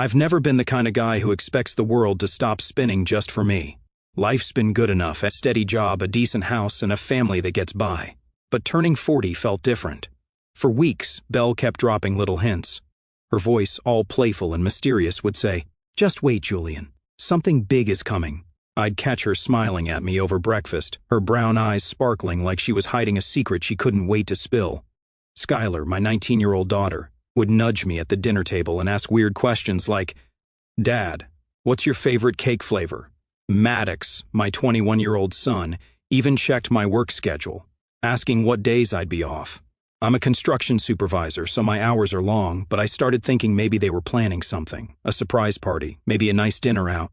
I've never been the kind of guy who expects the world to stop spinning just for me. Life's been good enough, a steady job, a decent house, and a family that gets by. But turning 40 felt different. For weeks, Belle kept dropping little hints. Her voice, all playful and mysterious, would say, "Just wait, Julian. Something big is coming." I'd catch her smiling at me over breakfast, her brown eyes sparkling like she was hiding a secret she couldn't wait to spill. Skylar, my 19-year-old daughter, would nudge me at the dinner table and ask weird questions like, "Dad, what's your favorite cake flavor?" Maddox, my 21-year-old son, even checked my work schedule, asking what days I'd be off. I'm a construction supervisor, so my hours are long, but I started thinking maybe they were planning something, a surprise party, maybe a nice dinner out.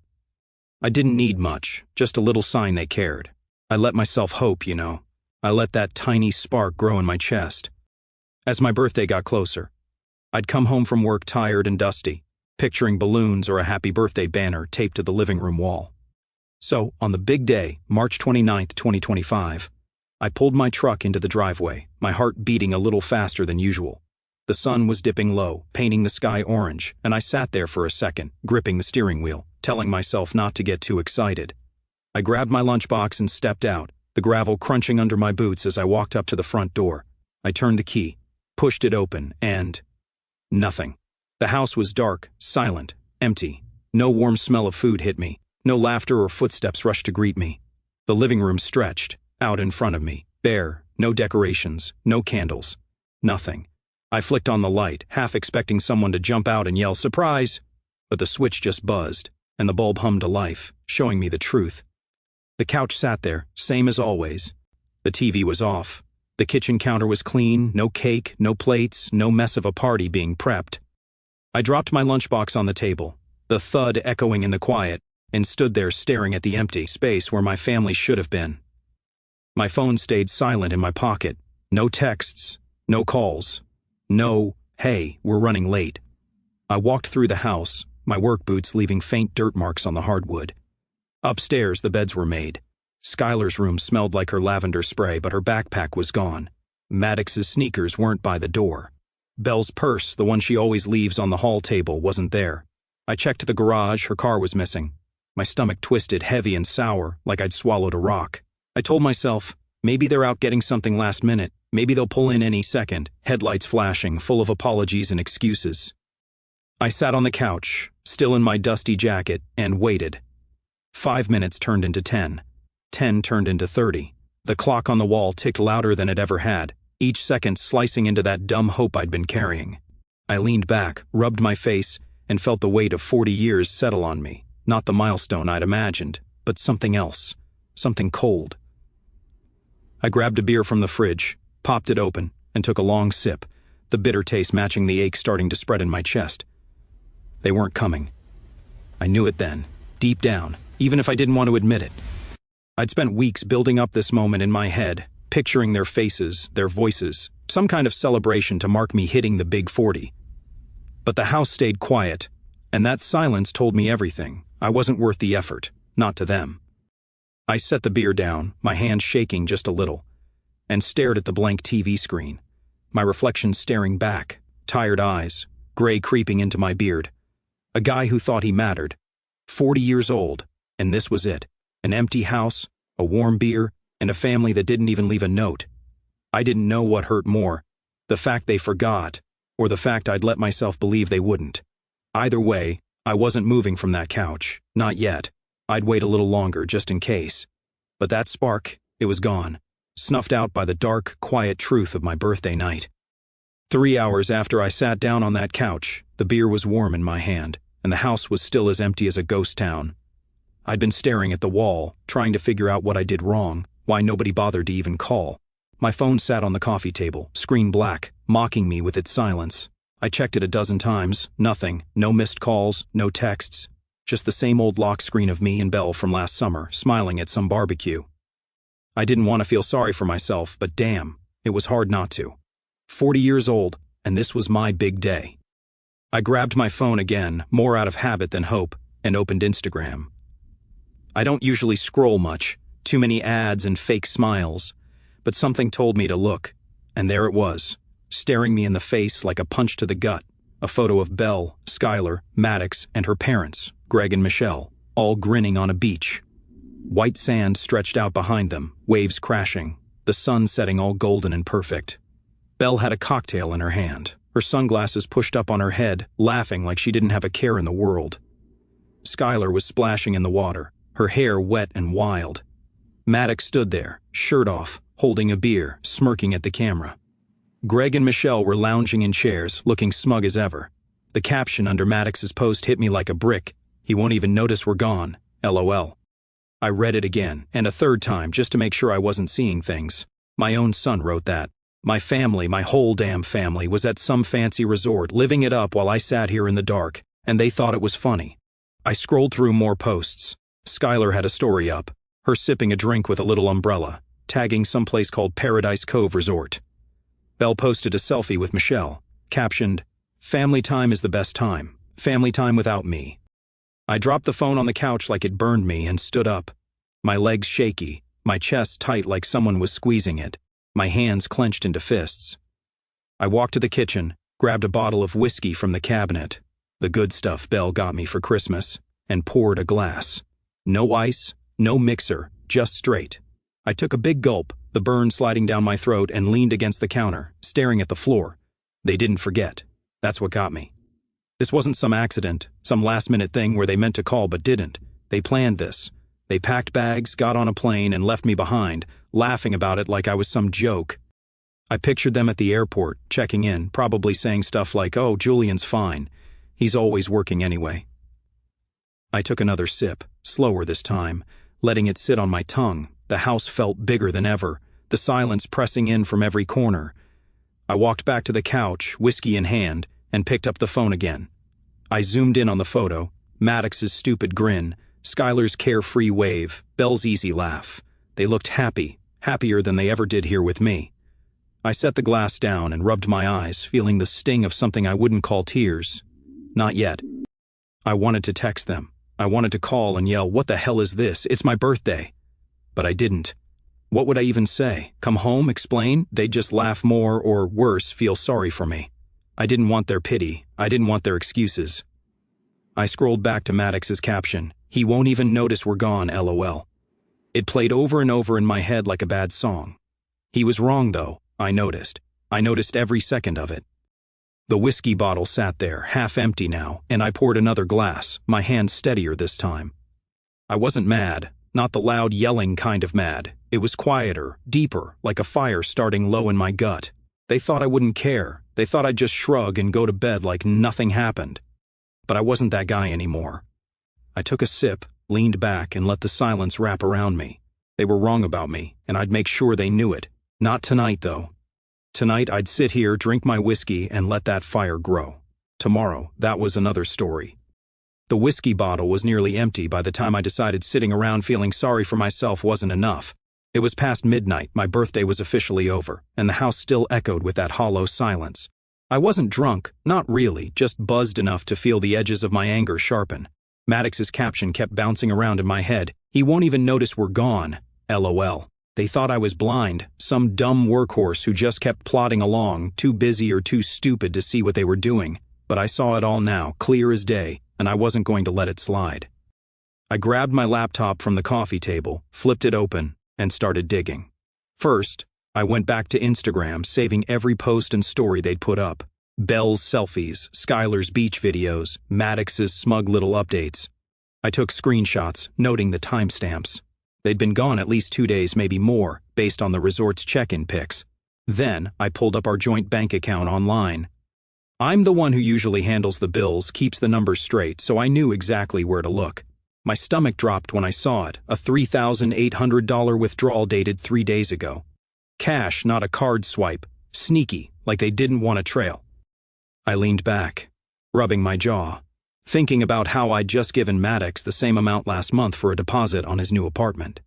I didn't need much, just a little sign they cared. I let myself hope, you know. I let that tiny spark grow in my chest. As my birthday got closer, I'd come home from work tired and dusty, picturing balloons or a happy birthday banner taped to the living room wall. So, on the big day, March 29th, 2025, I pulled my truck into the driveway, my heart beating a little faster than usual. The sun was dipping low, painting the sky orange, and I sat there for a second, gripping the steering wheel, telling myself not to get too excited. I grabbed my lunchbox and stepped out, the gravel crunching under my boots as I walked up to the front door. I turned the key, pushed it open, and nothing. The house was dark, silent, empty. No warm smell of food hit me. No laughter or footsteps rushed to greet me. The living room stretched out in front of me, bare, no decorations, no candles, nothing. I flicked on the light, half expecting someone to jump out and yell, "Surprise!" But the switch just buzzed, and the bulb hummed to life, showing me the truth. The couch sat there, same as always. The TV was off. The kitchen counter was clean, no cake, no plates, no mess of a party being prepped. I dropped my lunchbox on the table, the thud echoing in the quiet, and stood there staring at the empty space where my family should have been. My phone stayed silent in my pocket. No texts, no calls, no, "Hey, we're running late." I walked through the house, my work boots leaving faint dirt marks on the hardwood. Upstairs, the beds were made. Skylar's room smelled like her lavender spray, but her backpack was gone. Maddox's sneakers weren't by the door. Belle's purse, the one she always leaves on the hall table, wasn't there. I checked the garage, her car was missing. My stomach twisted, heavy and sour, like I'd swallowed a rock. I told myself, maybe they're out getting something last minute. Maybe they'll pull in any second, headlights flashing, full of apologies and excuses. I sat on the couch, still in my dusty jacket, and waited. 5 minutes turned into 10. 10 turned into 30. The clock on the wall ticked louder than it ever had, each second slicing into that dumb hope I'd been carrying. I leaned back, rubbed my face, and felt the weight of 40 years settle on me. Not the milestone I'd imagined, but something else. Something cold. I grabbed a beer from the fridge, popped it open, and took a long sip, the bitter taste matching the ache starting to spread in my chest. They weren't coming. I knew it then, deep down, even if I didn't want to admit it. I'd spent weeks building up this moment in my head, picturing their faces, their voices, some kind of celebration to mark me hitting the big 40. But the house stayed quiet, and that silence told me everything. I wasn't worth the effort, not to them. I set the beer down, my hand shaking just a little, and stared at the blank TV screen, my reflection staring back, tired eyes, gray creeping into my beard. A guy who thought he mattered, 40 years old, and this was it. An empty house, a warm beer, and a family that didn't even leave a note. I didn't know what hurt more, the fact they forgot, or the fact I'd let myself believe they wouldn't. Either way, I wasn't moving from that couch, not yet. I'd wait a little longer just in case. But that spark, it was gone, snuffed out by the dark, quiet truth of my birthday night. 3 hours after I sat down on that couch, the beer was warm in my hand, and the house was still as empty as a ghost town. I'd been staring at the wall, trying to figure out what I did wrong, why nobody bothered to even call. My phone sat on the coffee table, screen black, mocking me with its silence. I checked it a dozen times, nothing, no missed calls, no texts. Just the same old lock screen of me and Belle from last summer, smiling at some barbecue. I didn't want to feel sorry for myself, but damn, it was hard not to. 40 years old, and this was my big day. I grabbed my phone again, more out of habit than hope, and opened Instagram. I don't usually scroll much, too many ads and fake smiles, but something told me to look, and there it was, staring me in the face like a punch to the gut. A photo of Belle, Skylar, Maddox, and her parents, Greg and Michelle, all grinning on a beach. White sand stretched out behind them, waves crashing, the sun setting all golden and perfect. Belle had a cocktail in her hand, her sunglasses pushed up on her head, laughing like she didn't have a care in the world. Skylar was splashing in the water, her hair wet and wild. Maddox stood there, shirt off, holding a beer, smirking at the camera. Greg and Michelle were lounging in chairs, looking smug as ever. The caption under Maddox's post hit me like a brick. "He won't even notice we're gone, LOL." I read it again, and a third time, just to make sure I wasn't seeing things. My own son wrote that. My family, my whole damn family, was at some fancy resort, living it up while I sat here in the dark, and they thought it was funny. I scrolled through more posts. Skylar had a story up, her sipping a drink with a little umbrella, tagging someplace called Paradise Cove Resort. Belle posted a selfie with Michelle, captioned, "Family time is the best time. Family time without me." I dropped the phone on the couch like it burned me and stood up. My legs shaky, my chest tight like someone was squeezing it, my hands clenched into fists. I walked to the kitchen, grabbed a bottle of whiskey from the cabinet, the good stuff Belle got me for Christmas, and poured a glass. No ice, no mixer, just straight. I took a big gulp, the burn sliding down my throat, and leaned against the counter, staring at the floor. They didn't forget. That's what got me. This wasn't some accident, some last-minute thing where they meant to call but didn't. They planned this. They packed bags, got on a plane, and left me behind, laughing about it like I was some joke. I pictured them at the airport, checking in, probably saying stuff like, "Oh, Julian's fine. He's always working anyway." I took another sip, slower this time, letting it sit on my tongue. The house felt bigger than ever, the silence pressing in from every corner. I walked back to the couch, whiskey in hand, and picked up the phone again. I zoomed in on the photo, Maddox's stupid grin, Skylar's carefree wave, Belle's easy laugh. They looked happy, happier than they ever did here with me. I set the glass down and rubbed my eyes, feeling the sting of something I wouldn't call tears. Not yet. I wanted to text them. I wanted to call and yell, "What the hell is this? It's my birthday." But I didn't. What would I even say? Come home, explain? They'd just laugh more, or worse, feel sorry for me. I didn't want their pity. I didn't want their excuses. I scrolled back to Maddox's caption, "He won't even notice we're gone, LOL." It played over and over in my head like a bad song. He was wrong, though, I noticed. I noticed every second of it. The whiskey bottle sat there, half empty now, and I poured another glass, my hand steadier this time. I wasn't mad, not the loud yelling kind of mad. It was quieter, deeper, like a fire starting low in my gut. They thought I wouldn't care. They thought I'd just shrug and go to bed like nothing happened. But I wasn't that guy anymore. I took a sip, leaned back, and let the silence wrap around me. They were wrong about me, and I'd make sure they knew it. Not tonight, though. Tonight, I'd sit here, drink my whiskey, and let that fire grow. Tomorrow, that was another story. The whiskey bottle was nearly empty by the time I decided sitting around feeling sorry for myself wasn't enough. It was past midnight, my birthday was officially over, and the house still echoed with that hollow silence. I wasn't drunk, not really, just buzzed enough to feel the edges of my anger sharpen. Maddox's caption kept bouncing around in my head. "He won't even notice we're gone, LOL." They thought I was blind, some dumb workhorse who just kept plodding along, too busy or too stupid to see what they were doing. But I saw it all now, clear as day, and I wasn't going to let it slide. I grabbed my laptop from the coffee table, flipped it open, and started digging. First, I went back to Instagram, saving every post and story they'd put up. Belle's selfies, Skylar's beach videos, Maddox's smug little updates. I took screenshots, noting the timestamps. They'd been gone at least 2 days, maybe more, based on the resort's check-in pics. Then, I pulled up our joint bank account online. I'm the one who usually handles the bills, keeps the numbers straight, so I knew exactly where to look. My stomach dropped when I saw it, a $3,800 withdrawal dated 3 days ago. Cash, not a card swipe. Sneaky, like they didn't want a trail. I leaned back, rubbing my jaw, thinking about how I'd just given Maddox the same amount last month for a deposit on his new apartment.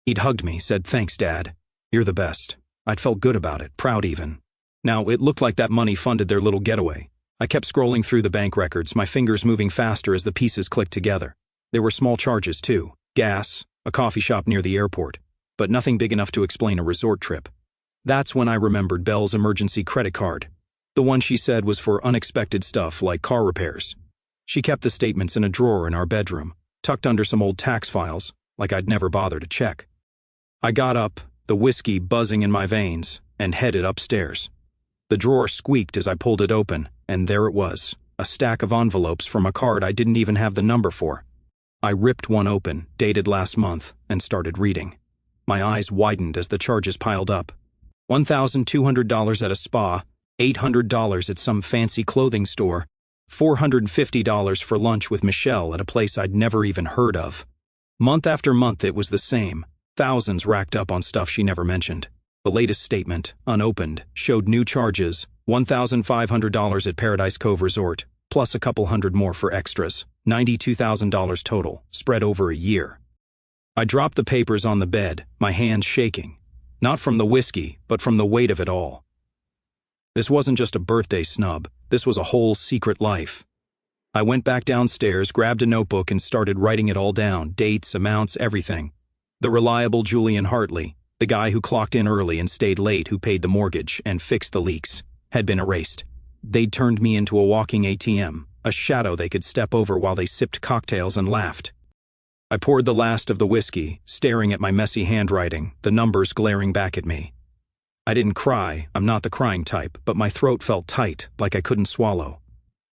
He'd hugged me, said, "Thanks, Dad. You're the best." I'd felt good about it, proud even. Now, it looked like that money funded their little getaway. I kept scrolling through the bank records, my fingers moving faster as the pieces clicked together. There were small charges, too. Gas, a coffee shop near the airport, but nothing big enough to explain a resort trip. That's when I remembered Belle's emergency credit card. The one she said was for unexpected stuff like car repairs. She kept the statements in a drawer in our bedroom, tucked under some old tax files, like I'd never bother to check. I got up, the whiskey buzzing in my veins, and headed upstairs. The drawer squeaked as I pulled it open, and there it was, a stack of envelopes from a card I didn't even have the number for. I ripped one open, dated last month, and started reading. My eyes widened as the charges piled up. $1,200 at a spa, $800 at some fancy clothing store, $450 for lunch with Michelle at a place I'd never even heard of. Month after month it was the same, thousands racked up on stuff she never mentioned. The latest statement, unopened, showed new charges, $1,500 at Paradise Cove Resort, plus a couple hundred more for extras, $92,000 total, spread over a year. I dropped the papers on the bed, my hands shaking. Not from the whiskey, but from the weight of it all. This wasn't just a birthday snub, this was a whole secret life. I went back downstairs, grabbed a notebook, and started writing it all down, dates, amounts, everything. The reliable Julian Hartley, the guy who clocked in early and stayed late, who paid the mortgage and fixed the leaks, had been erased. They'd turned me into a walking ATM, a shadow they could step over while they sipped cocktails and laughed. I poured the last of the whiskey, staring at my messy handwriting, the numbers glaring back at me. I didn't cry, I'm not the crying type, but my throat felt tight, like I couldn't swallow.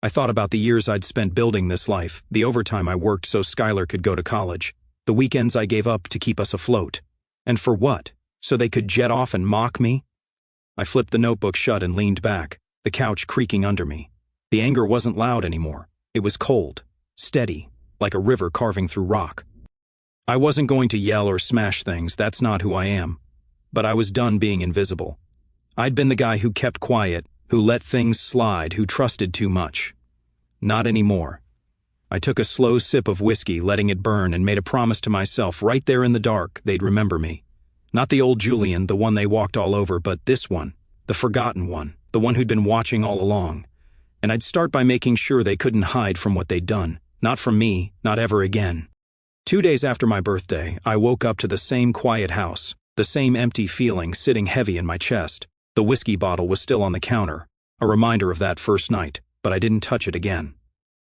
I thought about the years I'd spent building this life, the overtime I worked so Skylar could go to college, the weekends I gave up to keep us afloat. And for what? So they could jet off and mock me? I flipped the notebook shut and leaned back, the couch creaking under me. The anger wasn't loud anymore. It was cold, steady, like a river carving through rock. I wasn't going to yell or smash things, that's not who I am. But I was done being invisible. I'd been the guy who kept quiet, who let things slide, who trusted too much. Not anymore. I took a slow sip of whiskey, letting it burn, and made a promise to myself right there in the dark they'd remember me. Not the old Julian, the one they walked all over, but this one, the forgotten one, the one who'd been watching all along. And I'd start by making sure they couldn't hide from what they'd done. Not from me, not ever again. 2 days after my birthday, I woke up to the same quiet house, the same empty feeling sitting heavy in my chest. The whiskey bottle was still on the counter, a reminder of that first night, but I didn't touch it again.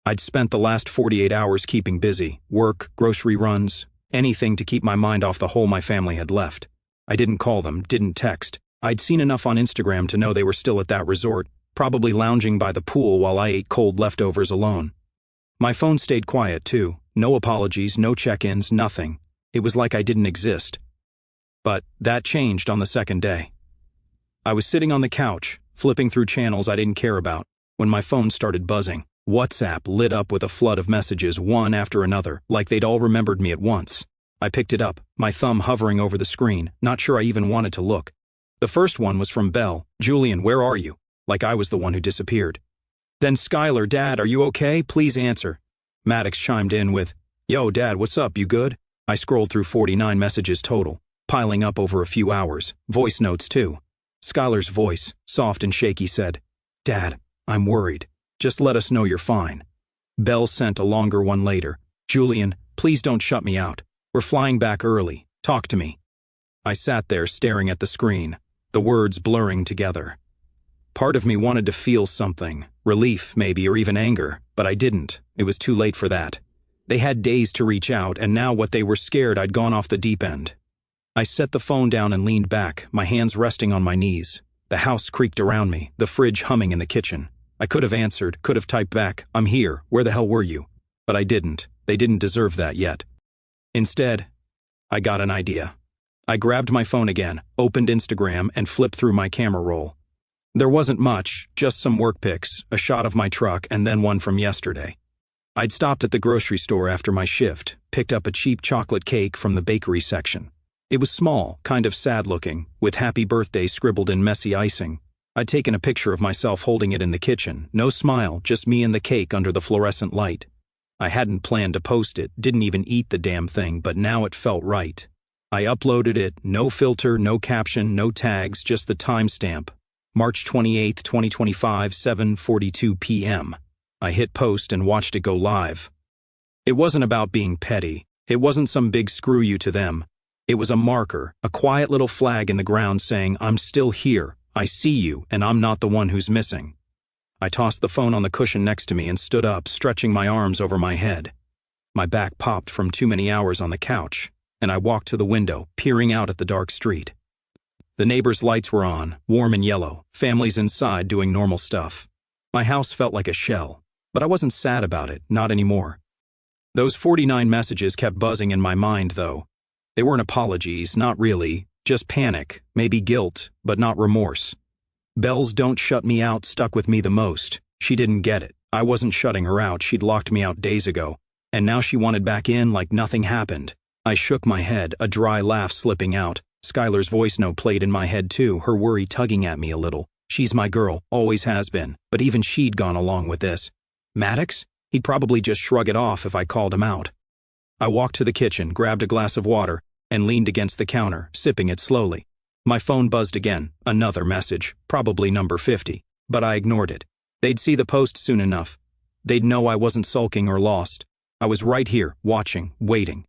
I'd spent the last 48 hours keeping busy, work, grocery runs, anything to keep my mind off the hole my family had left. I didn't call them, didn't text. I'd seen enough on Instagram to know they were still at that resort, probably lounging by the pool while I ate cold leftovers alone. My phone stayed quiet too, no apologies, no check-ins, nothing. It was like I didn't exist. But that changed on the second day. I was sitting on the couch, flipping through channels I didn't care about, when my phone started buzzing. WhatsApp lit up with a flood of messages, one after another, like they'd all remembered me at once. I picked it up, my thumb hovering over the screen, not sure I even wanted to look. The first one was from Belle. "Julian, where are you?" Like I was the one who disappeared. Then Skylar, "Dad, are you okay? Please answer." Maddox chimed in with, "Yo, Dad, what's up, you good?" I scrolled through 49 messages total, piling up over a few hours, voice notes too. Skylar's voice, soft and shaky, said, "Dad, I'm worried. Just let us know you're fine." Belle sent a longer one later. "Julian, please don't shut me out. We're flying back early. Talk to me." I sat there staring at the screen, the words blurring together. Part of me wanted to feel something, relief maybe, or even anger, but I didn't. It was too late for that. They had days to reach out, and now what they were scared I'd gone off the deep end. I set the phone down and leaned back, my hands resting on my knees. The house creaked around me, the fridge humming in the kitchen. I could have answered, could have typed back, "I'm here, where the hell were you?" But I didn't. They didn't deserve that yet. Instead, I got an idea. I grabbed my phone again, opened Instagram, and flipped through my camera roll. There wasn't much, just some work pics, a shot of my truck, and then one from yesterday. I'd stopped at the grocery store after my shift, picked up a cheap chocolate cake from the bakery section. It was small, kind of sad-looking, with "Happy Birthday" scribbled in messy icing. I'd taken a picture of myself holding it in the kitchen, no smile, just me and the cake under the fluorescent light. I hadn't planned to post it, didn't even eat the damn thing, but now it felt right. I uploaded it, no filter, no caption, no tags, just the timestamp. March 28, 2025, 7:42 p.m. I hit post and watched it go live. It wasn't about being petty. It wasn't some big screw you to them. It was a marker, a quiet little flag in the ground saying, "I'm still here, I see you, and I'm not the one who's missing. I tossed the phone on the cushion next to me and stood up, stretching my arms over my head. My back popped from too many hours on the couch, and I walked to the window, peering out at the dark street. The neighbors' lights were on, warm and yellow, families inside doing normal stuff. My house felt like a shell, but I wasn't sad about it, not anymore. Those 49 messages kept buzzing in my mind, though. They weren't apologies, not really, just panic, maybe guilt, but not remorse. Belle's "don't shut me out" stuck with me the most. She didn't get it. I wasn't shutting her out, she'd locked me out days ago, and now she wanted back in like nothing happened. I shook my head, a dry laugh slipping out. Skylar's voice note played in my head too, her worry tugging at me a little. She's my girl, always has been, but even she'd gone along with this. Maddox? He'd probably just shrug it off if I called him out. I walked to the kitchen, grabbed a glass of water, and leaned against the counter, sipping it slowly. My phone buzzed again, another message, probably number 50, but I ignored it. They'd see the post soon enough. They'd know I wasn't sulking or lost. I was right here, watching, waiting.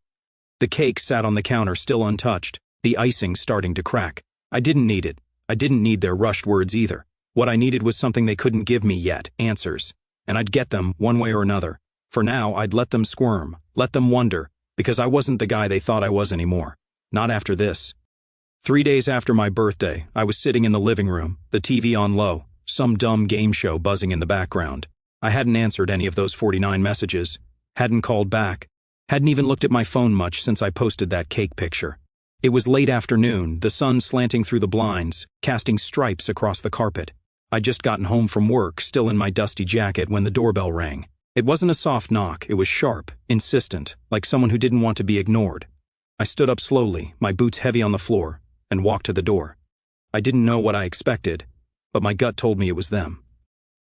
The cake sat on the counter still untouched, the icing starting to crack. I didn't need it. I didn't need their rushed words either. What I needed was something they couldn't give me yet, answers. And I'd get them, one way or another. For now, I'd let them squirm, let them wonder, because I wasn't the guy they thought I was anymore. Not after this. 3 days after my birthday, I was sitting in the living room, the TV on low, some dumb game show buzzing in the background. I hadn't answered any of those 49 messages, hadn't called back, hadn't even looked at my phone much since I posted that cake picture. It was late afternoon, the sun slanting through the blinds, casting stripes across the carpet. I'd just gotten home from work, still in my dusty jacket, when the doorbell rang. It wasn't a soft knock, it was sharp, insistent, like someone who didn't want to be ignored. I stood up slowly, my boots heavy on the floor, and walked to the door. I didn't know what I expected, but my gut told me it was them.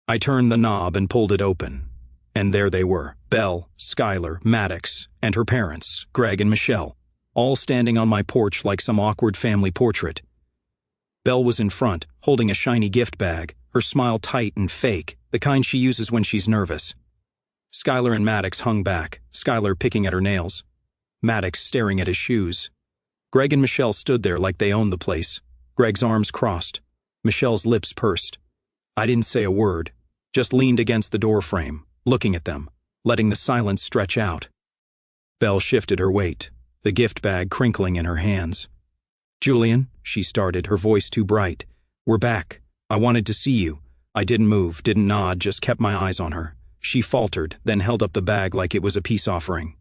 I turned the knob and pulled it open, and there they were, Belle, Skylar, Maddox, and her parents, Greg and Michelle, all standing on my porch like some awkward family portrait. Belle was in front, holding a shiny gift bag, her smile tight and fake, the kind she uses when she's nervous. Skylar and Maddox hung back, Skylar picking at her nails, Maddox staring at his shoes. Greg and Michelle stood there like they owned the place, Greg's arms crossed, Michelle's lips pursed. I didn't say a word, just leaned against the door frame, looking at them, letting the silence stretch out. Belle shifted her weight, the gift bag crinkling in her hands. "Julian," she started, her voice too bright. "We're back. I wanted to see you." I didn't move, didn't nod, just kept my eyes on her. She faltered, then held up the bag like it was a peace offering.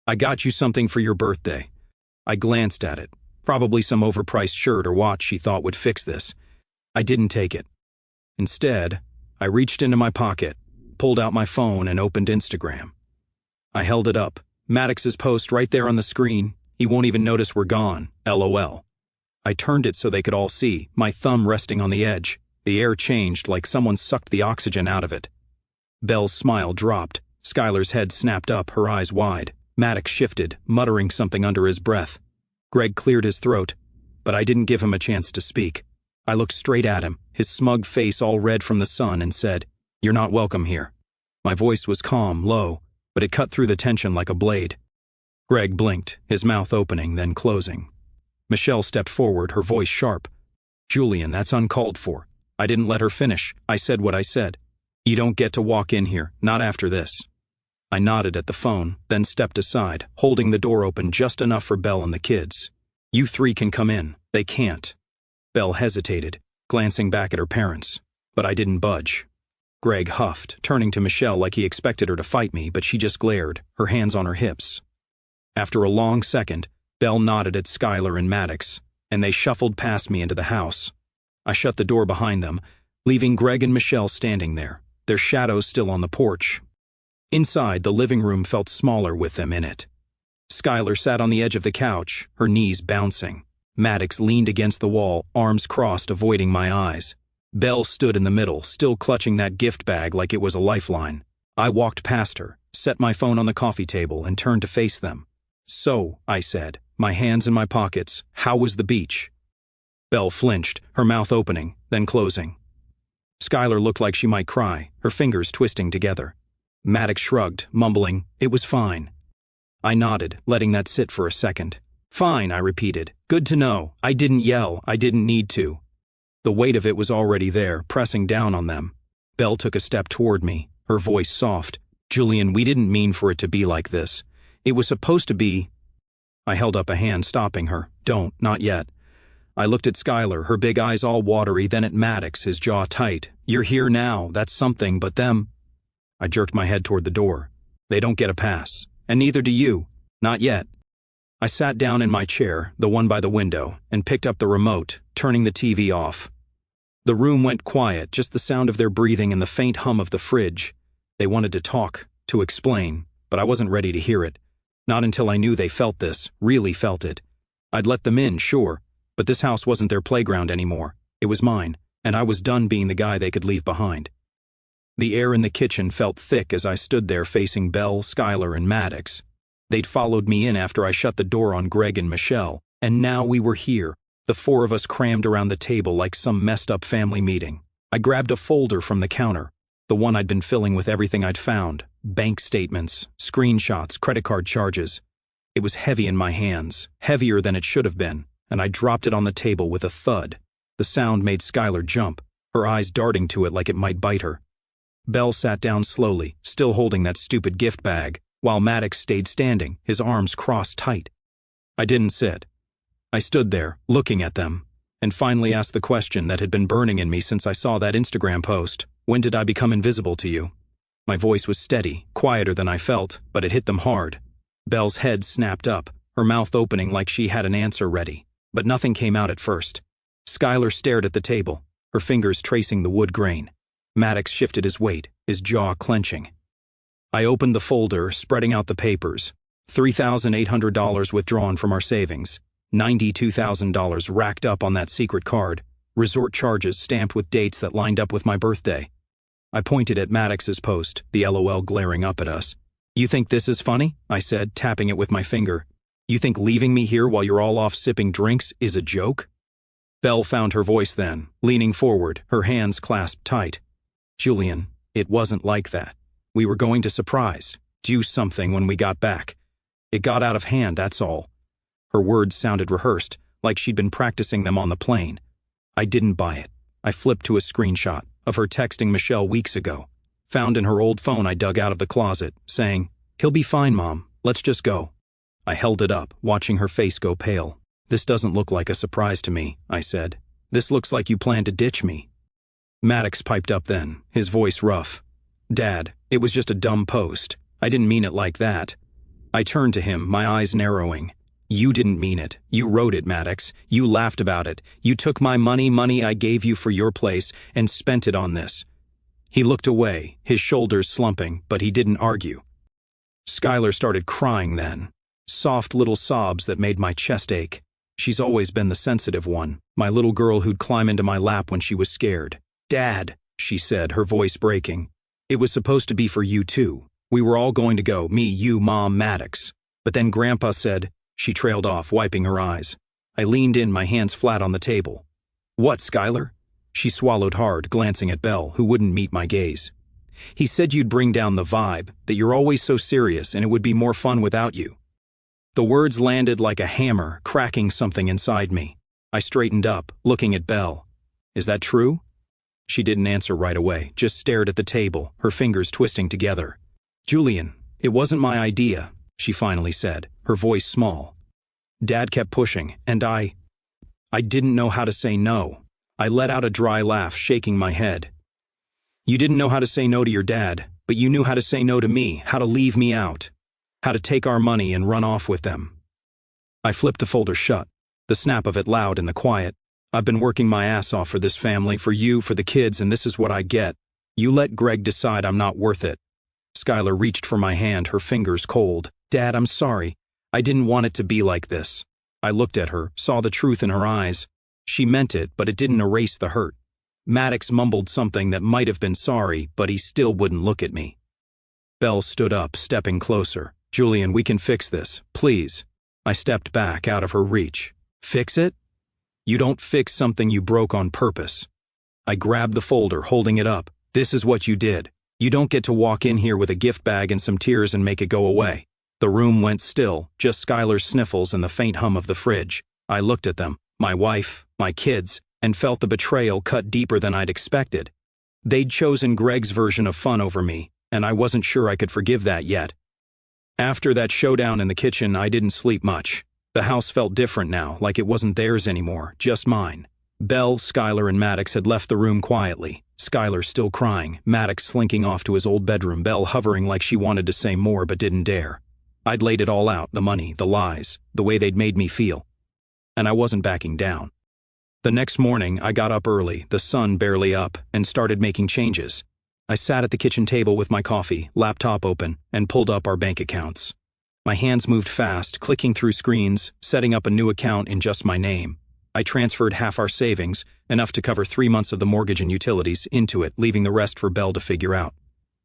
"I got you something for your birthday." I glanced at it. Probably some overpriced shirt or watch she thought would fix this. I didn't take it. Instead, I reached into my pocket, pulled out my phone, and opened Instagram. I held it up. Maddox's post right there on the screen. He won't even notice we're gone, LOL. I turned it so they could all see, my thumb resting on the edge. The air changed like someone sucked the oxygen out of it. Belle's smile dropped. Skylar's head snapped up, her eyes wide. Maddox shifted, muttering something under his breath. Greg cleared his throat, but I didn't give him a chance to speak. I looked straight at him, his smug face all red from the sun, and said, "You're not welcome here." My voice was calm, low, but it cut through the tension like a blade. Greg blinked, his mouth opening, then closing. Michelle stepped forward, her voice sharp. "Julian, that's uncalled for." I didn't let her finish. I said what I said. "You don't get to walk in here, not after this." I nodded at the phone, then stepped aside, holding the door open just enough for Belle and the kids. "You three can come in." "They can't." Belle hesitated, glancing back at her parents, but I didn't budge. Greg huffed, turning to Michelle like he expected her to fight me, but she just glared, her hands on her hips. After a long second, Belle nodded at Skylar and Maddox, and they shuffled past me into the house. I shut the door behind them, leaving Greg and Michelle standing there, their shadows still on the porch. Inside, the living room felt smaller with them in it. Skylar sat on the edge of the couch, her knees bouncing. Maddox leaned against the wall, arms crossed, avoiding my eyes. Belle stood in the middle, still clutching that gift bag like it was a lifeline. I walked past her, set my phone on the coffee table, and turned to face them. "So," I said, my hands in my pockets, "how was the beach?" Belle flinched, her mouth opening, then closing. Skylar looked like she might cry, her fingers twisting together. Maddox shrugged, mumbling, "It was fine." I nodded, letting that sit for a second. "Fine," I repeated. "Good to know. I didn't yell. I didn't need to." The weight of it was already there, pressing down on them. Belle took a step toward me, her voice soft. "Julian, we didn't mean for it to be like this. It was supposed to be—" I held up a hand, stopping her. "Don't, not yet." I looked at Skylar, her big eyes all watery, then at Maddox, his jaw tight. "You're here now, that's something, but them—" I jerked my head toward the door. "They don't get a pass. And neither do you. Not yet." I sat down in my chair, the one by the window, and picked up the remote, turning the TV off. The room went quiet, just the sound of their breathing and the faint hum of the fridge. They wanted to talk, to explain, but I wasn't ready to hear it. Not until I knew they felt this, really felt it. I'd let them in, sure, but this house wasn't their playground anymore. It was mine, and I was done being the guy they could leave behind. The air in the kitchen felt thick as I stood there facing Belle, Skylar, and Maddox. They'd followed me in after I shut the door on Greg and Michelle, and now we were here, the four of us crammed around the table like some messed-up family meeting. I grabbed a folder from the counter, the one I'd been filling with everything I'd found, bank statements, screenshots, credit card charges. It was heavy in my hands, heavier than it should have been, and I dropped it on the table with a thud. The sound made Skylar jump, her eyes darting to it like it might bite her. Belle sat down slowly, still holding that stupid gift bag, while Maddox stayed standing, his arms crossed tight. I didn't sit. I stood there, looking at them, and finally asked the question that had been burning in me since I saw that Instagram post. "When did I become invisible to you?" My voice was steady, quieter than I felt, but it hit them hard. Belle's head snapped up, her mouth opening like she had an answer ready, but nothing came out at first. Skylar stared at the table, her fingers tracing the wood grain. Maddox shifted his weight, his jaw clenching. I opened the folder, spreading out the papers. $3,800 withdrawn from our savings. $92,000 racked up on that secret card. Resort charges stamped with dates that lined up with my birthday. I pointed at Maddox's post, the LOL glaring up at us. "You think this is funny?" I said, tapping it with my finger. "You think leaving me here while you're all off sipping drinks is a joke?" Belle found her voice then, leaning forward, her hands clasped tight. "Julian, it wasn't like that. We were going to do something when we got back. It got out of hand, that's all." Her words sounded rehearsed, like she'd been practicing them on the plane. I didn't buy it. I flipped to a screenshot of her texting Michelle weeks ago, found in her old phone I dug out of the closet, saying, "He'll be fine, Mom. Let's just go." I held it up, watching her face go pale. "This doesn't look like a surprise to me," I said. "This looks like you plan to ditch me." Maddox piped up then, his voice rough. "Dad, it was just a dumb post. I didn't mean it like that." I turned to him, my eyes narrowing. "You didn't mean it. You wrote it, Maddox. You laughed about it. You took my money I gave you for your place, and spent it on this." He looked away, his shoulders slumping, but he didn't argue. Skylar started crying then. Soft little sobs that made my chest ache. She's always been the sensitive one, my little girl who'd climb into my lap when she was scared. "Dad," she said, her voice breaking. "It was supposed to be for you too. We were all going to go, me, you, Mom, Maddox. But then Grandpa said—" She trailed off, wiping her eyes. I leaned in, my hands flat on the table. "What, Skylar?" She swallowed hard, glancing at Belle, who wouldn't meet my gaze. "He said you'd bring down the vibe, that you're always so serious and it would be more fun without you." The words landed like a hammer, cracking something inside me. I straightened up, looking at Belle. "Is that true?" She didn't answer right away, just stared at the table, her fingers twisting together. "Julian, it wasn't my idea," she finally said, her voice small. "Dad kept pushing, and I didn't know how to say no." I let out a dry laugh, shaking my head. "You didn't know how to say no to your dad, but you knew how to say no to me, how to leave me out, how to take our money and run off with them." I flipped the folder shut, the snap of it loud in the quiet. "I've been working my ass off for this family, for you, for the kids, and this is what I get. You let Greg decide I'm not worth it." Skylar reached for my hand, her fingers cold. "Dad, I'm sorry. I didn't want it to be like this." I looked at her, saw the truth in her eyes. She meant it, but it didn't erase the hurt. Maddox mumbled something that might have been sorry, but he still wouldn't look at me. Belle stood up, stepping closer. "Julian, we can fix this, please." I stepped back, out of her reach. "Fix it? You don't fix something you broke on purpose." I grabbed the folder, holding it up. "This is what you did. You don't get to walk in here with a gift bag and some tears and make it go away." The room went still, just Skylar's sniffles and the faint hum of the fridge. I looked at them, my wife, my kids, and felt the betrayal cut deeper than I'd expected. They'd chosen Greg's version of fun over me, and I wasn't sure I could forgive that yet. After that showdown in the kitchen, I didn't sleep much. The house felt different now, like it wasn't theirs anymore, just mine. Belle, Skylar, and Maddox had left the room quietly. Skylar still crying, Maddox slinking off to his old bedroom, Belle hovering like she wanted to say more but didn't dare. I'd laid it all out, the money, the lies, the way they'd made me feel. And I wasn't backing down. The next morning, I got up early, the sun barely up, and started making changes. I sat at the kitchen table with my coffee, laptop open, and pulled up our bank accounts. My hands moved fast, clicking through screens, setting up a new account in just my name. I transferred half our savings, enough to cover 3 months of the mortgage and utilities, into it, leaving the rest for Belle to figure out.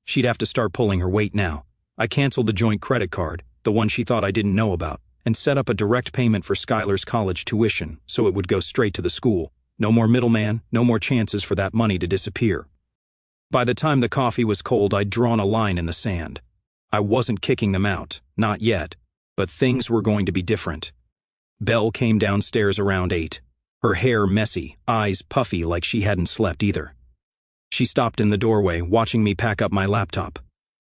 She'd have to start pulling her weight now. I canceled the joint credit card, the one she thought I didn't know about, and set up a direct payment for Skylar's college tuition so it would go straight to the school. No more middleman, no more chances for that money to disappear. By the time the coffee was cold, I'd drawn a line in the sand. I wasn't kicking them out, not yet, but things were going to be different. Belle came downstairs around 8, her hair messy, eyes puffy like she hadn't slept either. She stopped in the doorway, watching me pack up my laptop.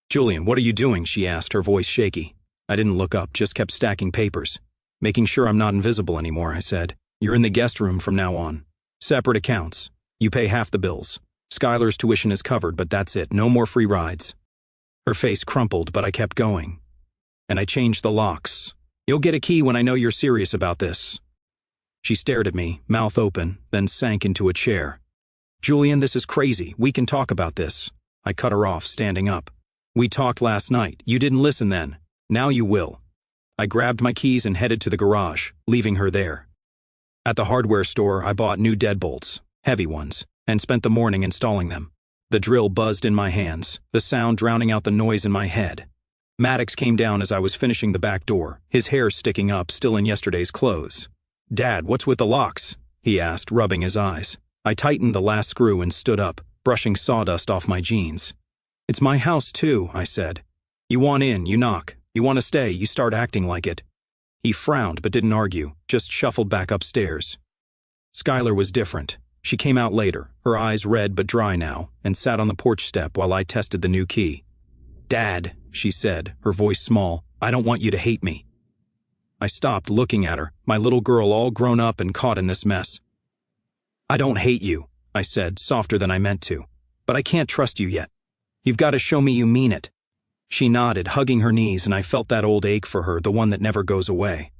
"Julian, what are you doing?" she asked, her voice shaky. I didn't look up, just kept stacking papers. "Making sure I'm not invisible anymore," I said. "You're in the guest room from now on. Separate accounts. You pay half the bills. Skylar's tuition is covered, but that's it. No more free rides." Her face crumpled, but I kept going. "And I changed the locks. You'll get a key when I know you're serious about this." She stared at me, mouth open, then sank into a chair. "Julian, this is crazy. We can talk about this." I cut her off, standing up. "We talked last night. You didn't listen then. Now you will." I grabbed my keys and headed to the garage, leaving her there. At the hardware store, I bought new deadbolts, heavy ones, and spent the morning installing them. The drill buzzed in my hands, the sound drowning out the noise in my head. Maddox came down as I was finishing the back door, his hair sticking up, still in yesterday's clothes. "Dad, what's with the locks?" he asked, rubbing his eyes. I tightened the last screw and stood up, brushing sawdust off my jeans. "It's my house too," I said. "You want in, you knock. You want to stay, you start acting like it." He frowned but didn't argue, just shuffled back upstairs. Skylar was different. She came out later, her eyes red but dry now, and sat on the porch step while I tested the new key. "Dad," she said, her voice small, "I don't want you to hate me." I stopped looking at her, my little girl all grown up and caught in this mess. "I don't hate you," I said, softer than I meant to, "but I can't trust you yet. You've got to show me you mean it." She nodded, hugging her knees, and I felt that old ache for her, the one that never goes away.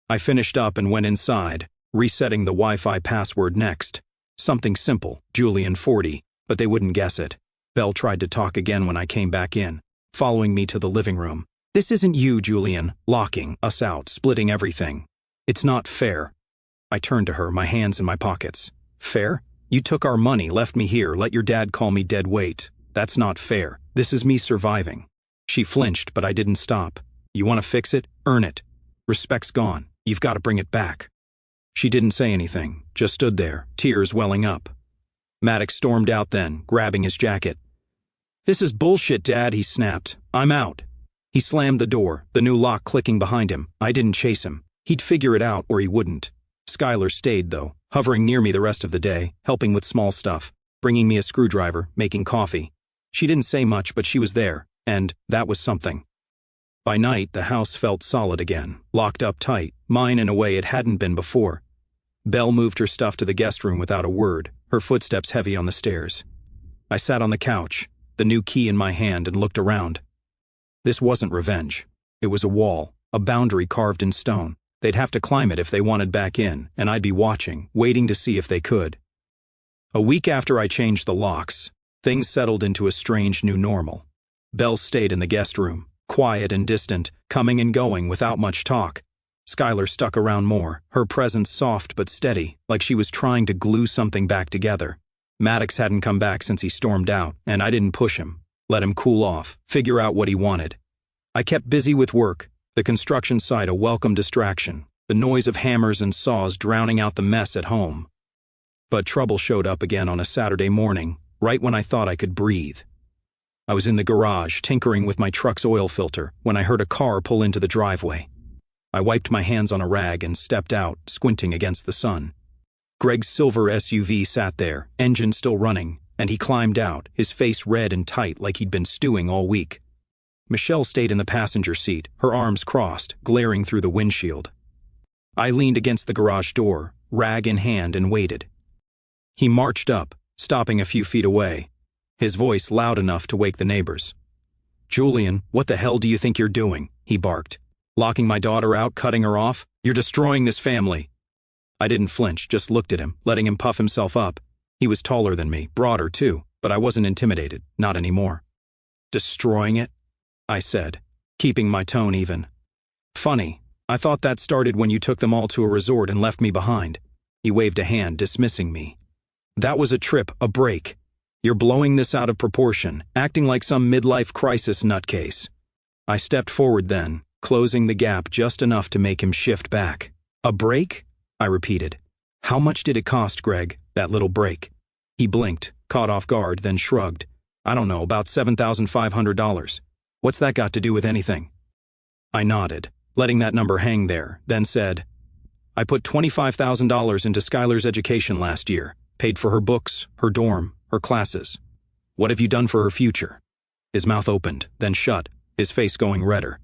I finished up and went inside, resetting the Wi-Fi password next. Something simple, Julian 40, but they wouldn't guess it. Belle tried to talk again when I came back in, following me to the living room. "This isn't you, Julian," locking us out, splitting everything. "It's not fair." I turned to her, my hands in my pockets. "Fair? You took our money, left me here, let your dad call me dead weight. That's not fair. This is me surviving." She flinched, but I didn't stop. "You want to fix it? Earn it. Respect's gone. You've got to bring it back." She didn't say anything, just stood there, tears welling up. Maddox stormed out then, grabbing his jacket. "This is bullshit, Dad," he snapped. "I'm out." He slammed the door, the new lock clicking behind him. I didn't chase him. He'd figure it out or he wouldn't. Skylar stayed, though, hovering near me the rest of the day, helping with small stuff, bringing me a screwdriver, making coffee. She didn't say much, but she was there, and that was something. By night, the house felt solid again, locked up tight, mine in a way it hadn't been before. Belle moved her stuff to the guest room without a word, her footsteps heavy on the stairs. I sat on the couch, the new key in my hand, and looked around. This wasn't revenge. It was a wall, a boundary carved in stone. They'd have to climb it if they wanted back in, and I'd be watching, waiting to see if they could. A week after I changed the locks, things settled into a strange new normal. Belle stayed in the guest room, quiet and distant, coming and going without much talk. Skylar stuck around more, her presence soft but steady, like she was trying to glue something back together. Maddox hadn't come back since he stormed out, and I didn't push him. Let him cool off, figure out what he wanted. I kept busy with work, the construction site a welcome distraction, the noise of hammers and saws drowning out the mess at home. But trouble showed up again on a Saturday morning, right when I thought I could breathe. I was in the garage, tinkering with my truck's oil filter, when I heard a car pull into the driveway. I wiped my hands on a rag and stepped out, squinting against the sun. Greg's silver SUV sat there, engine still running, and he climbed out, his face red and tight like he'd been stewing all week. Michelle stayed in the passenger seat, her arms crossed, glaring through the windshield. I leaned against the garage door, rag in hand, and waited. He marched up, stopping a few feet away, his voice loud enough to wake the neighbors. "Julian, what the hell do you think you're doing?" he barked. "Locking my daughter out, cutting her off? You're destroying this family." I didn't flinch, just looked at him, letting him puff himself up. He was taller than me, broader too, but I wasn't intimidated, not anymore. "Destroying it?" I said, keeping my tone even. "Funny, I thought that started when you took them all to a resort and left me behind." He waved a hand, dismissing me. "That was a trip, a break. You're blowing this out of proportion, acting like some midlife crisis nutcase." I stepped forward then, closing the gap just enough to make him shift back. "A break?" I repeated. "How much did it cost, Greg, that little break?" He blinked, caught off guard, then shrugged. "I don't know, about $7,500. What's that got to do with anything?" I nodded, letting that number hang there, then said, "I put $25,000 into Skylar's education last year, paid for her books, her dorm, her classes. What have you done for her future?" His mouth opened, then shut, his face going redder.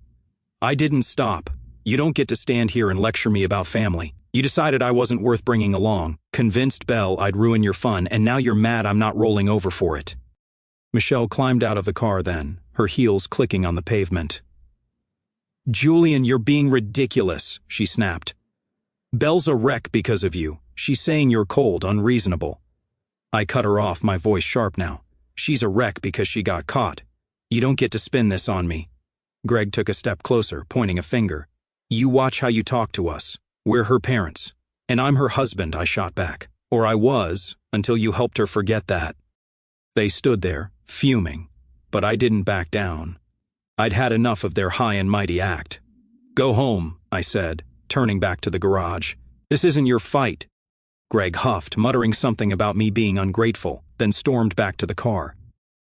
I didn't stop. "You don't get to stand here and lecture me about family. You decided I wasn't worth bringing along, convinced Belle I'd ruin your fun, and now you're mad I'm not rolling over for it." Michelle climbed out of the car then, her heels clicking on the pavement. "Julian, you're being ridiculous," she snapped. "Belle's a wreck because of you. She's saying you're cold, unreasonable." I cut her off, my voice sharp now. "She's a wreck because she got caught. You don't get to spin this on me." Greg took a step closer, pointing a finger. "You watch how you talk to us. We're her parents. And I'm her husband," I shot back. "Or I was, until you helped her forget that." They stood there, fuming, but I didn't back down. I'd had enough of their high and mighty act. "Go home," I said, turning back to the garage. "This isn't your fight." Greg huffed, muttering something about me being ungrateful, then stormed back to the car.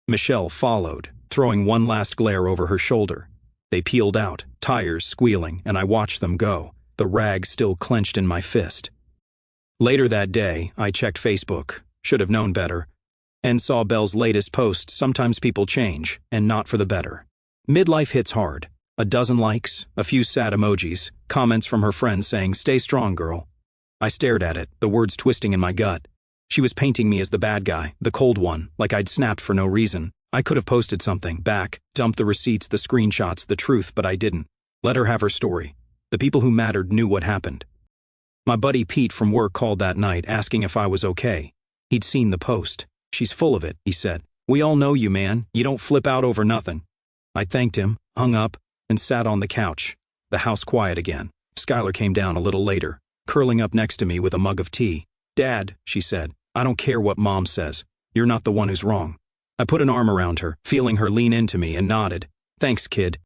Michelle followed, throwing one last glare over her shoulder. They peeled out, tires squealing, and I watched them go, the rag still clenched in my fist. Later that day, I checked Facebook, should have known better, and saw Belle's latest post. Sometimes people change, and not for the better. Midlife hits hard. A dozen likes, a few sad emojis, comments from her friends saying, "Stay strong, girl." I stared at it, the words twisting in my gut. She was painting me as the bad guy, the cold one, like I'd snapped for no reason. I could have posted something back, dumped the receipts, the screenshots, the truth, but I didn't. Let her have her story. The people who mattered knew what happened. My buddy Pete from work called that night, asking if I was okay. He'd seen the post. "She's full of it," he said. "We all know you, man. You don't flip out over nothing." I thanked him, hung up, and sat on the couch. The house quiet again. Skylar came down a little later, curling up next to me with a mug of tea. "Dad," she said, "I don't care what Mom says. You're not the one who's wrong." I put an arm around her, feeling her lean into me, and nodded. "Thanks, kid."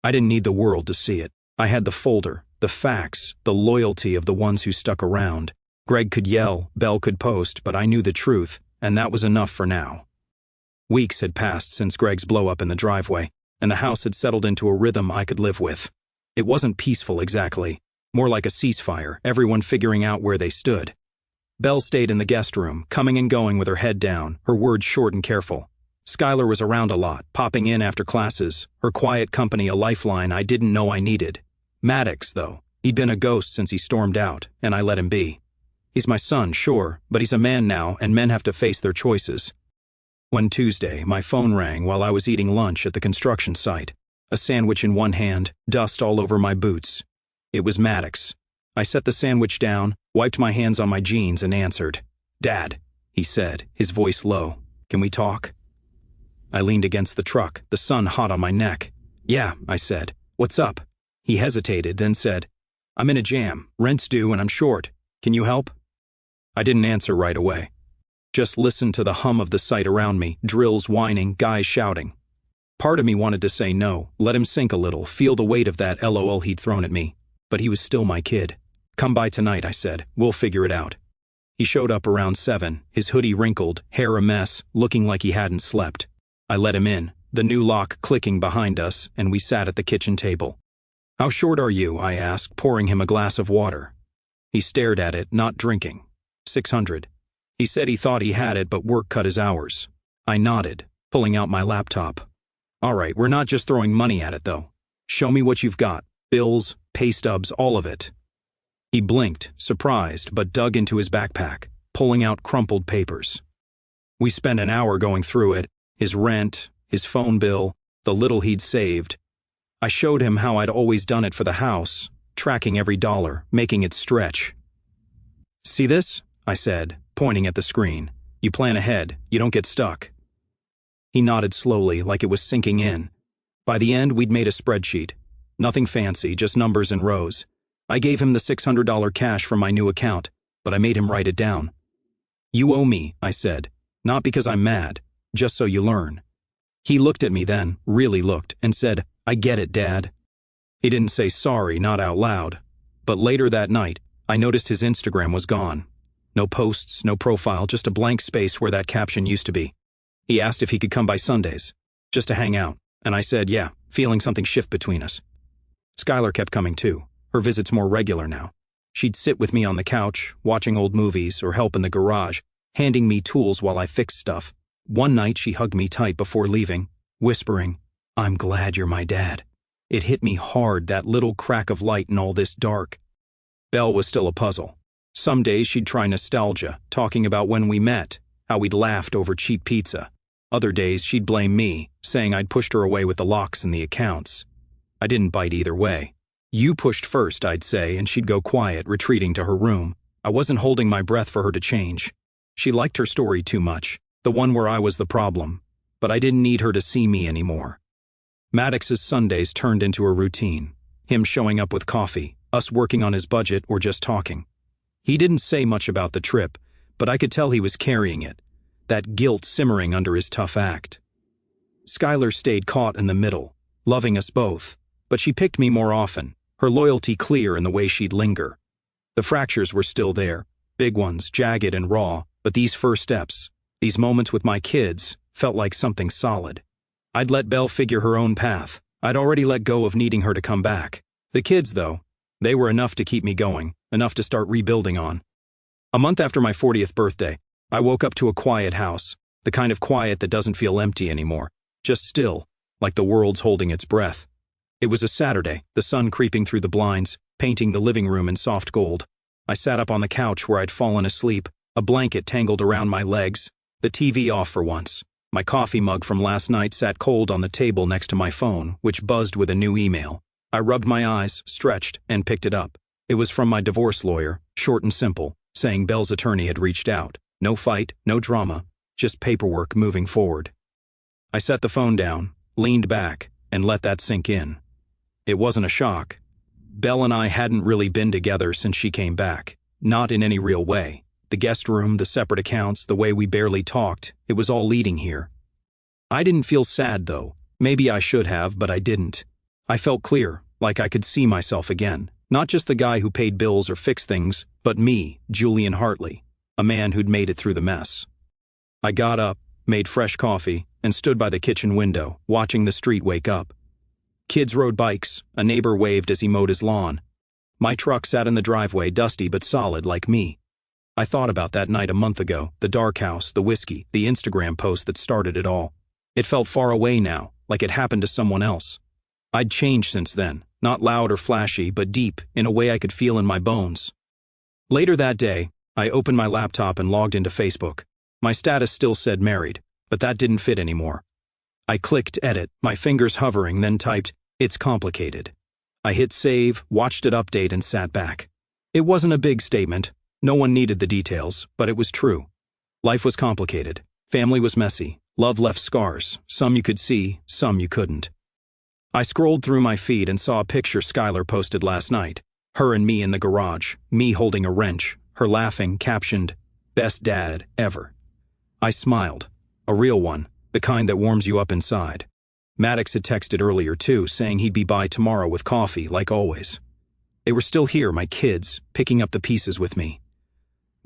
I didn't need the world to see it. I had the folder, the facts, the loyalty of the ones who stuck around. Greg could yell, Belle could post, but I knew the truth, and that was enough for now. Weeks had passed since Greg's blow-up in the driveway, and the house had settled into a rhythm I could live with. It wasn't peaceful exactly, more like a ceasefire, everyone figuring out where they stood. Belle stayed in the guest room, coming and going with her head down, her words short and careful. Skylar was around a lot, popping in after classes, her quiet company a lifeline I didn't know I needed. Maddox, though, he'd been a ghost since he stormed out, and I let him be. He's my son, sure, but he's a man now, and men have to face their choices. One Tuesday, my phone rang while I was eating lunch at the construction site, a sandwich in one hand, dust all over my boots. It was Maddox. I set the sandwich down, wiped my hands on my jeans, and answered. "Dad," he said, his voice low. "Can we talk?" I leaned against the truck, the sun hot on my neck. "Yeah," I said. "What's up?" He hesitated, then said, "I'm in a jam. Rent's due and I'm short. Can you help?" I didn't answer right away. Just listened to the hum of the site around me, drills whining, guys shouting. Part of me wanted to say no, let him sink a little, feel the weight of that LOL he'd thrown at me. But he was still my kid. "Come by tonight," I said. "We'll figure it out." He showed up around 7, his hoodie wrinkled, hair a mess, looking like he hadn't slept. I let him in, the new lock clicking behind us, and we sat at the kitchen table. "How short are you?" I asked, pouring him a glass of water. He stared at it, not drinking. $600. He said he thought he had it, but work cut his hours. I nodded, pulling out my laptop. All right, we're not just throwing money at it, though. Show me what you've got. Bills, pay stubs, all of it. He blinked, surprised, but dug into his backpack, pulling out crumpled papers. We spent an hour going through it, his rent, his phone bill, the little he'd saved. I showed him how I'd always done it for the house, tracking every dollar, making it stretch. See this? I said, pointing at the screen. You plan ahead, you don't get stuck. He nodded slowly, like it was sinking in. By the end, we'd made a spreadsheet. Nothing fancy, just numbers and rows. I gave him the $600 cash from my new account, but I made him write it down. You owe me, I said, not because I'm mad, just so you learn. He looked at me then, really looked, and said, I get it, Dad. He didn't say sorry, not out loud. But later that night, I noticed his Instagram was gone. No posts, no profile, just a blank space where that caption used to be. He asked if he could come by Sundays, just to hang out, and I said yeah, feeling something shift between us. Skylar kept coming too, her visits more regular now. She'd sit with me on the couch, watching old movies, or help in the garage, handing me tools while I fixed stuff. One night she hugged me tight before leaving, whispering, I'm glad you're my dad. It hit me hard, that little crack of light in all this dark. Belle was still a puzzle. Some days she'd try nostalgia, talking about when we met, how we'd laughed over cheap pizza. Other days she'd blame me, saying I'd pushed her away with the locks and the accounts. I didn't bite either way. You pushed first, I'd say, and she'd go quiet, retreating to her room. I wasn't holding my breath for her to change. She liked her story too much, the one where I was the problem, but I didn't need her to see me anymore. Maddox's Sundays turned into a routine, him showing up with coffee, us working on his budget or just talking. He didn't say much about the trip, but I could tell he was carrying it, that guilt simmering under his tough act. Skylar stayed caught in the middle, loving us both, but she picked me more often, her loyalty clear in the way she'd linger. The fractures were still there, big ones, jagged and raw, but these first steps, these moments with my kids, felt like something solid. I'd let Belle figure her own path. I'd already let go of needing her to come back. The kids, though, they were enough to keep me going, enough to start rebuilding on. A month after my 40th birthday, I woke up to a quiet house, the kind of quiet that doesn't feel empty anymore, just still, like the world's holding its breath. It was a Saturday, the sun creeping through the blinds, painting the living room in soft gold. I sat up on the couch where I'd fallen asleep, a blanket tangled around my legs, the TV off for once. My coffee mug from last night sat cold on the table next to my phone, which buzzed with a new email. I rubbed my eyes, stretched, and picked it up. It was from my divorce lawyer, short and simple, saying Belle's attorney had reached out. No fight, no drama, just paperwork moving forward. I set the phone down, leaned back, and let that sink in. It wasn't a shock. Belle and I hadn't really been together since she came back, not in any real way. The guest room, the separate accounts, the way we barely talked, it was all leading here. I didn't feel sad, though. Maybe I should have, but I didn't. I felt clear, like I could see myself again. Not just the guy who paid bills or fixed things, but me, Julian Hartley, a man who'd made it through the mess. I got up, made fresh coffee, and stood by the kitchen window, watching the street wake up. Kids rode bikes, a neighbor waved as he mowed his lawn. My truck sat in the driveway, dusty but solid like me. I thought about that night a month ago, the dark house, the whiskey, the Instagram post that started it all. It felt far away now, like it happened to someone else. I'd changed since then, not loud or flashy, but deep, in a way I could feel in my bones. Later that day, I opened my laptop and logged into Facebook. My status still said married, but that didn't fit anymore. I clicked edit, my fingers hovering, then typed, "It's complicated." I hit save, watched it update, and sat back. It wasn't a big statement. No one needed the details, but it was true. Life was complicated. Family was messy. Love left scars. Some you could see, some you couldn't. I scrolled through my feed and saw a picture Skylar posted last night. Her and me in the garage, me holding a wrench, her laughing, captioned, "Best dad ever." I smiled. A real one, the kind that warms you up inside. Maddox had texted earlier too, saying he'd be by tomorrow with coffee, like always. They were still here, my kids, picking up the pieces with me.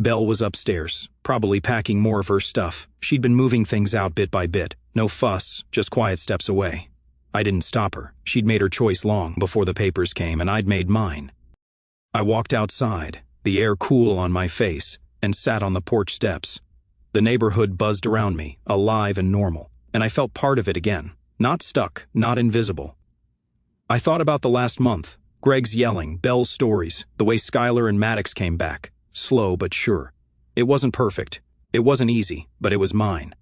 Belle was upstairs, probably packing more of her stuff. She'd been moving things out bit by bit. No fuss, just quiet steps away. I didn't stop her. She'd made her choice long before the papers came, and I'd made mine. I walked outside, the air cool on my face, and sat on the porch steps. The neighborhood buzzed around me, alive and normal, and I felt part of it again. Not stuck, not invisible. I thought about the last month. Greg's yelling, Belle's stories, the way Skylar and Maddox came back. Slow but sure. It wasn't perfect. It wasn't easy, but it was mine.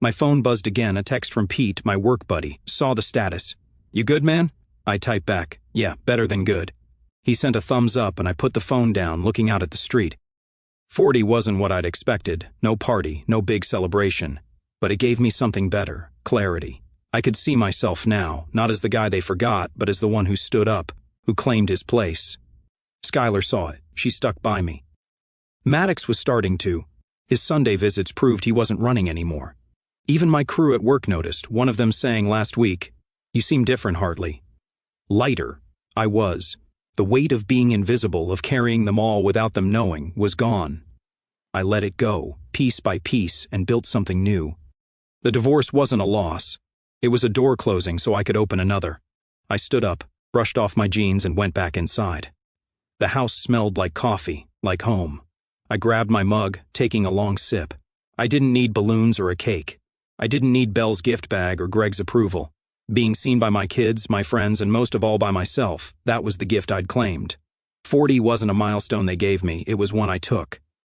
My phone buzzed again, a text from Pete, my work buddy. Saw the status. You good, man? I typed back, yeah, better than good. He sent a thumbs up and I put the phone down, looking out at the street. 40 wasn't what I'd expected. No party, no big celebration. But it gave me something better, clarity. I could see myself now, not as the guy they forgot, but as the one who stood up, who claimed his place. Skylar saw it. She stuck by me. Maddox was starting to. His Sunday visits proved he wasn't running anymore. Even my crew at work noticed, one of them saying last week, "You seem different, Hartley." Lighter. I was. The weight of being invisible, of carrying them all without them knowing, was gone. I let it go, piece by piece, and built something new. The divorce wasn't a loss. It was a door closing so I could open another. I stood up, brushed off my jeans, and went back inside. The house smelled like coffee, like home. I grabbed my mug, taking a long sip. I didn't need balloons or a cake. I didn't need Belle's gift bag or Greg's approval. Being seen by my kids, my friends, and most of all by myself, that was the gift I'd claimed. 40 wasn't a milestone they gave me, it was one I took.